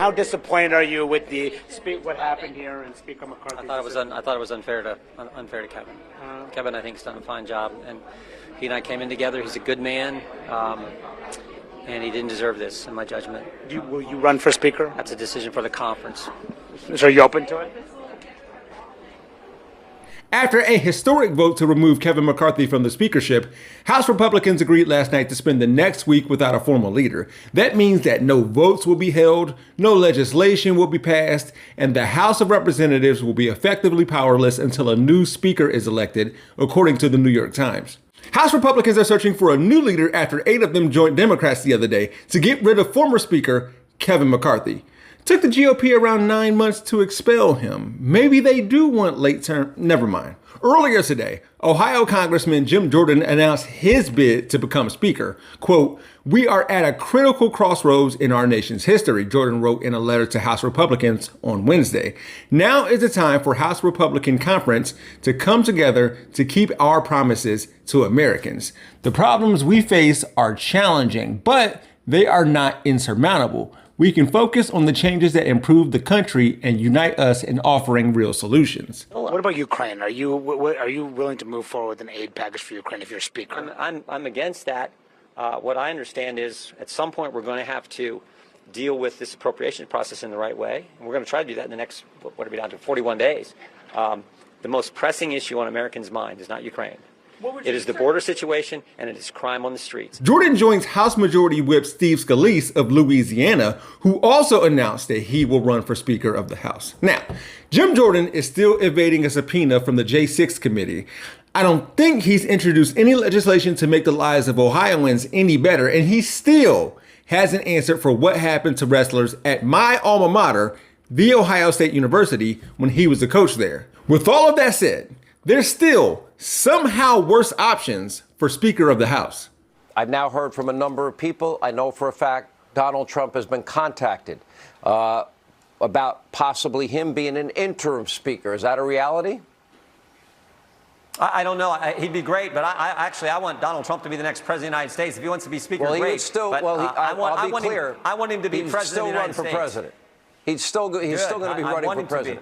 How disappointed are you with what happened here and Speaker McCarthy? I thought it was unfair to Kevin. Kevin, I think, has done a fine job, and he and I came in together. He's a good man, and he didn't deserve this, in my judgment. Will you run for Speaker? That's a decision for the conference. So are you open to it? After a historic vote to remove Kevin McCarthy from the speakership, House Republicans agreed last night to spend the next week without a formal leader. That means that no votes will be held, no legislation will be passed, and the House of Representatives will be effectively powerless until a new speaker is elected, according to the New York Times. House Republicans are searching for a new leader after 8 of them joined Democrats the other day to get rid of former Speaker Kevin McCarthy. Took the GOP around 9 months to expel him. Maybe they do want late term. Never mind. Earlier today, Ohio Congressman Jim Jordan announced his bid to become Speaker. Quote, "We are at a critical crossroads in our nation's history," Jordan wrote in a letter to House Republicans on Wednesday. "Now is the time for House Republican Conference to come together to keep our promises to Americans. The problems we face are challenging, but they are not insurmountable. We can focus on the changes that improve the country and unite us in offering real solutions." What about Ukraine? Are you willing to move forward with an aid package for Ukraine if you're Speaker? I'm against that. What I understand is at some point we're going to have to deal with this appropriation process in the right way. And we're going to try to do that in the next, what are we down to, 41 days. The most pressing issue on Americans' mind is not Ukraine. It is the border situation, and it is crime on the streets. Jordan joins House Majority Whip Steve Scalise of Louisiana, who also announced that he will run for Speaker of the House. Now, Jim Jordan is still evading a subpoena from the J6 committee. I don't think he's introduced any legislation to make the lives of Ohioans any better, and he still hasn't answered for what happened to wrestlers at my alma mater, The Ohio State University, when he was the coach there. With all of that said, there's still somehow worse options for Speaker of the House. I've now heard from a number of people. I know for a fact Donald Trump has been contacted about possibly him being an interim speaker. Is that a reality? I don't know. He'd be great, but I want Donald Trump to be the next president of the United States. If he wants to be Speaker, well, great. He would still, but, well, I'll be clear. I want him to be president of the United States. President. He's still going to be running for president.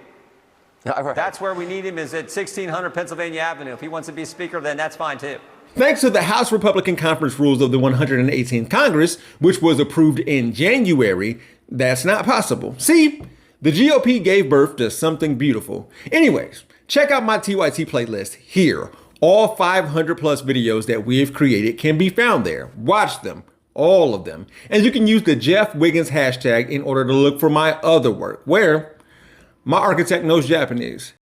Right. That's where we need him, is at 1600 Pennsylvania Avenue. If he wants to be Speaker, then that's fine too. Thanks to the House Republican Conference rules of the 118th Congress, which was approved in January, that's not possible. See, the GOP gave birth to something beautiful. Anyways, check out my TYT playlist here. All 500 plus videos that we have created can be found there. Watch them, all of them. And you can use the Jeff Wiggins hashtag in order to look for my other work, where my architect knows Japanese.